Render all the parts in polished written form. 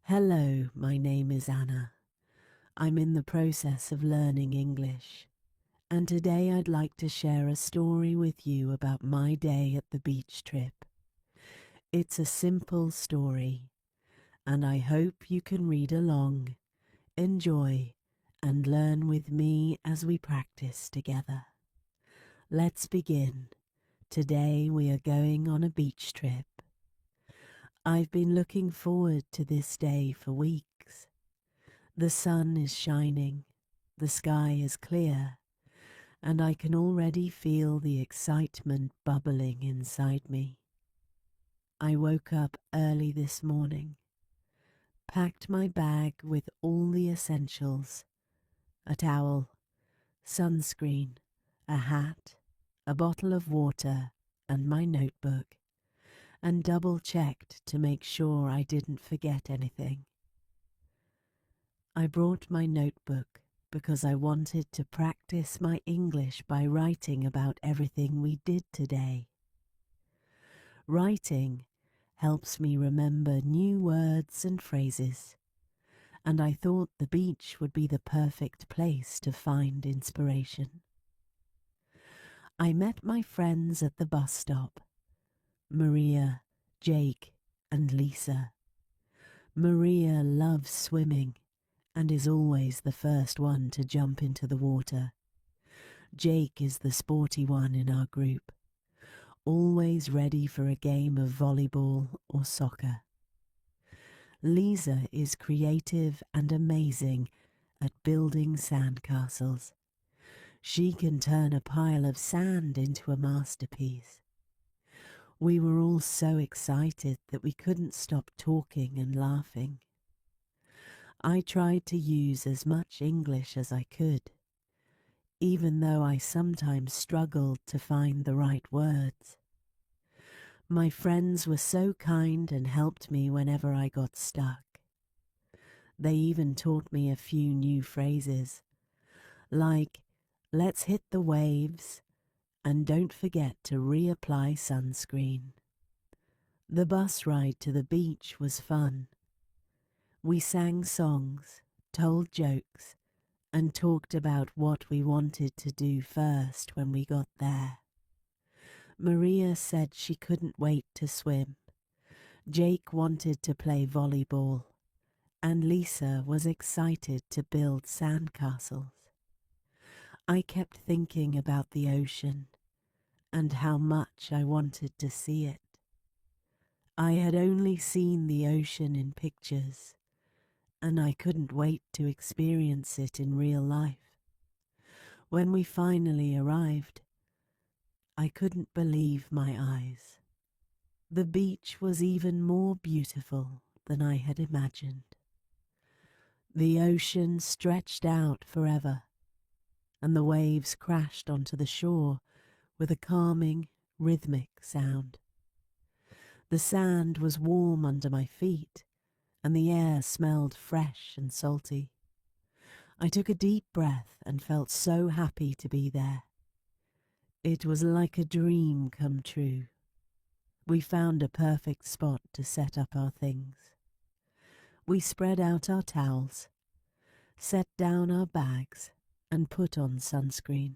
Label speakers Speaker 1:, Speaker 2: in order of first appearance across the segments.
Speaker 1: Hello, my name is Anna. I'm in the process of learning English, and today I'd like to share a story with you about my day at the beach trip. It's a simple story, and I hope you can read along, enjoy, and learn with me as we practice together. Let's begin. Today we are going on a beach trip. I've been looking forward to this day for weeks. The sun is shining, the sky is clear, and I can already feel the excitement bubbling inside me. I woke up early this morning, packed my bag with all the essentials: a towel, sunscreen, a hat, a bottle of water, and my notebook, and double-checked to make sure I didn't forget anything. I brought my notebook because I wanted to practice my English by writing about everything we did today. Writing helps me remember new words and phrases, and I thought the beach would be the perfect place to find inspiration. I met my friends at the bus stop: Maria, Jake, and Lisa. Maria loves swimming and is always the first one to jump into the water. Jake is the sporty one in our group, always ready for a game of volleyball or soccer. Lisa is creative and amazing at building sandcastles. She can turn a pile of sand into a masterpiece. We were all so excited that we couldn't stop talking and laughing. I tried to use as much English as I could, even though I sometimes struggled to find the right words. My friends were so kind and helped me whenever I got stuck. They even taught me a few new phrases, like "let's hit the waves" and "don't forget to reapply sunscreen." The bus ride to the beach was fun. We sang songs, told jokes, and talked about what we wanted to do first when we got there. Maria said she couldn't wait to swim. Jake wanted to play volleyball, and Lisa was excited to build sandcastles. I kept thinking about the ocean and how much I wanted to see it. I had only seen the ocean in pictures, and I couldn't wait to experience it in real life. When we finally arrived, I couldn't believe my eyes. The beach was even more beautiful than I had imagined. The ocean stretched out forever, and the waves crashed onto the shore with a calming, rhythmic sound. The sand was warm under my feet, and the air smelled fresh and salty. I took a deep breath and felt so happy to be there. It was like a dream come true. We found a perfect spot to set up our things. We spread out our towels, set down our bags, and put on sunscreen.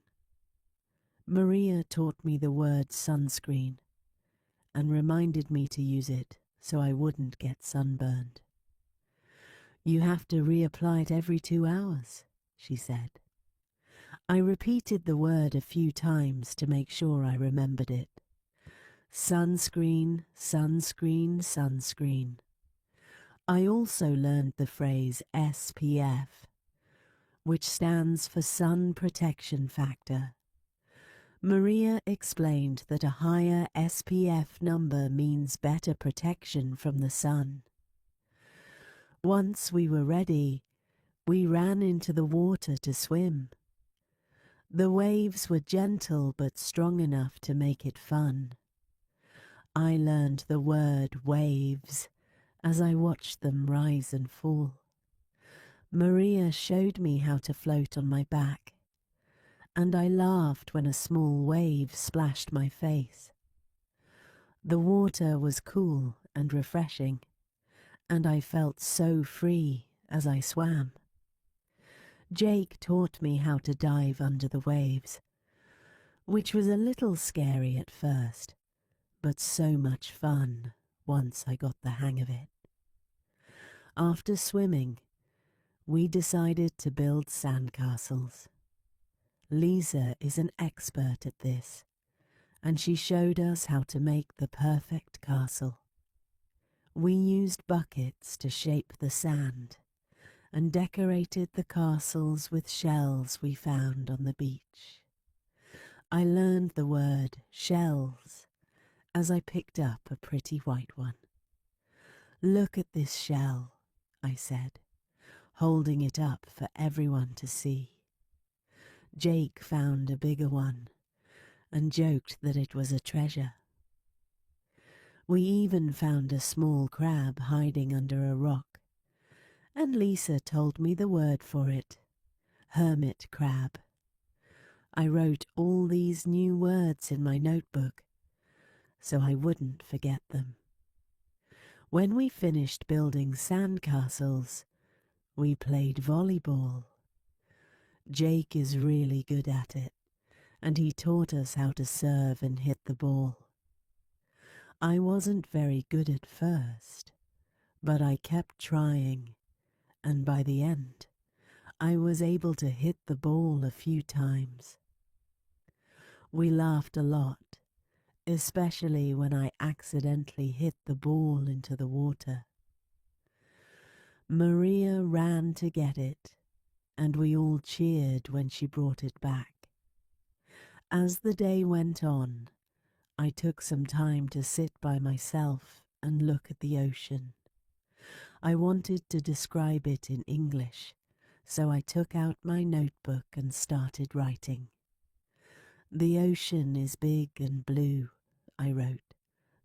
Speaker 1: Maria taught me the word sunscreen and reminded me to use it so I wouldn't get sunburned. "You have to reapply it every 2 hours," she said. I repeated the word a few times to make sure I remembered it. Sunscreen, sunscreen, sunscreen. I also learned the phrase SPF, which stands for Sun Protection Factor. Maria explained that a higher SPF number means better protection from the sun. Once we were ready, we ran into the water to swim. The waves were gentle but strong enough to make it fun. I learned the word waves as I watched them rise and fall. Maria showed me how to float on my back, and I laughed when a small wave splashed my face. The water was cool and refreshing, and I felt so free as I swam. Jake taught me how to dive under the waves, which was a little scary at first, but so much fun once I got the hang of it. After swimming, we decided to build sandcastles. Lisa is an expert at this, and she showed us how to make the perfect castle. We used buckets to shape the sand and decorated the castles with shells we found on the beach. I learned the word shells as I picked up a pretty white one. "Look at this shell," I said, holding it up for everyone to see. Jake found a bigger one and joked that it was a treasure. We even found a small crab hiding under a rock, and Lisa told me the word for it: hermit crab. I wrote all these new words in my notebook so I wouldn't forget them. When we finished building sandcastles, we played volleyball. Jake is really good at it, and he taught us how to serve and hit the ball. I wasn't very good at first, but I kept trying, and by the end, I was able to hit the ball a few times. We laughed a lot, especially when I accidentally hit the ball into the water. Maria ran to get it, and we all cheered when she brought it back. As the day went on, I took some time to sit by myself and look at the ocean. I wanted to describe it in English, so I took out my notebook and started writing. "The ocean is big and blue," I wrote.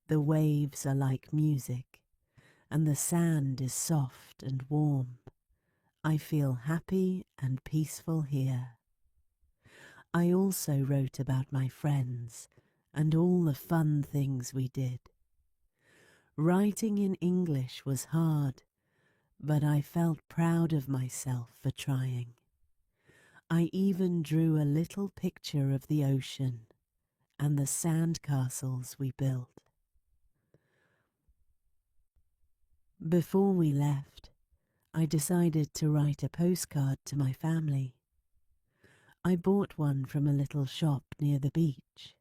Speaker 1: "The waves are like music, and the sand is soft and warm. I feel happy and peaceful here." I also wrote about my friends and all the fun things we did. Writing in English was hard, but I felt proud of myself for trying. I even drew a little picture of the ocean and the sand castles we built. Before we left, I decided to write a postcard to my family. I bought one from a little shop near the beach.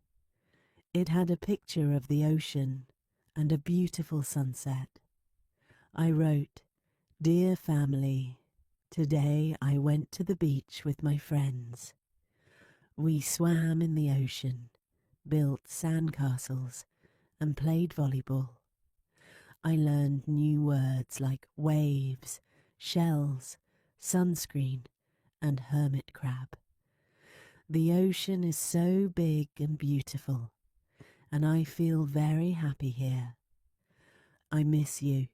Speaker 1: It had a picture of the ocean and a beautiful sunset. I wrote, "Dear family, today I went to the beach with my friends. We swam in the ocean, built sandcastles, and played volleyball. I learned new words like waves, shells, sunscreen, and hermit crab. The ocean is so big and beautiful, and I feel very happy here. I miss you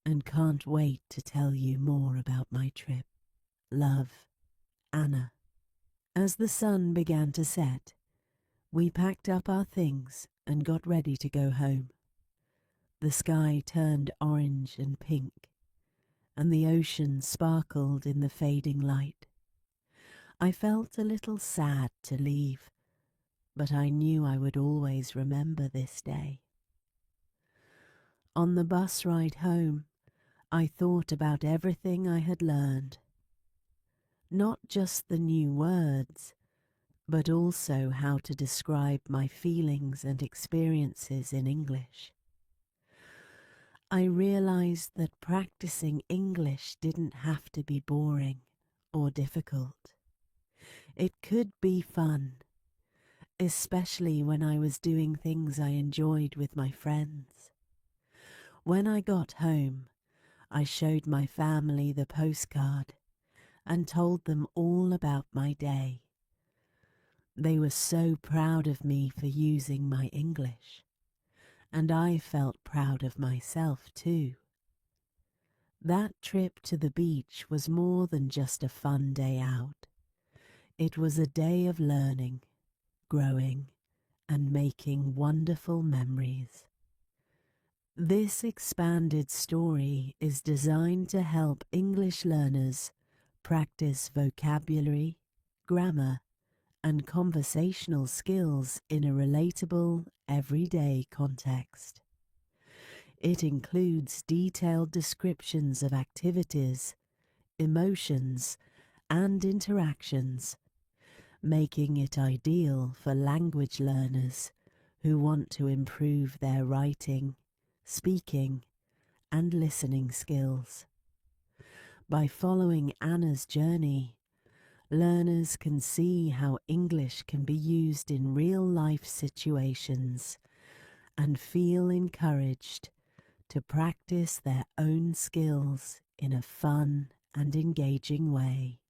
Speaker 1: and can't wait to tell you more about my trip. Love, Anna." As the sun began to set, we packed up our things and got ready to go home. The sky turned orange and pink, and the ocean sparkled in the fading light. I felt a little sad to leave, but I knew I would always remember this day. On the bus ride home, I thought about everything I had learned. Not just the new words, but also how to describe my feelings and experiences in English. I realized that practicing English didn't have to be boring or difficult. It could be fun, especially when I was doing things I enjoyed with my friends. When I got home, I showed my family the postcard and told them all about my day. They were so proud of me for using my English, and I felt proud of myself too. That trip to the beach was more than just a fun day out. It was a day of learning, growing, and making wonderful memories. This expanded story is designed to help English learners practice vocabulary, grammar, and conversational skills in a relatable, everyday context. It includes detailed descriptions of activities, emotions, and interactions, making it ideal for language learners who want to improve their writing, speaking, and listening skills. By following Anna's journey, learners can see how English can be used in real-life situations and feel encouraged to practice their own skills in a fun and engaging way.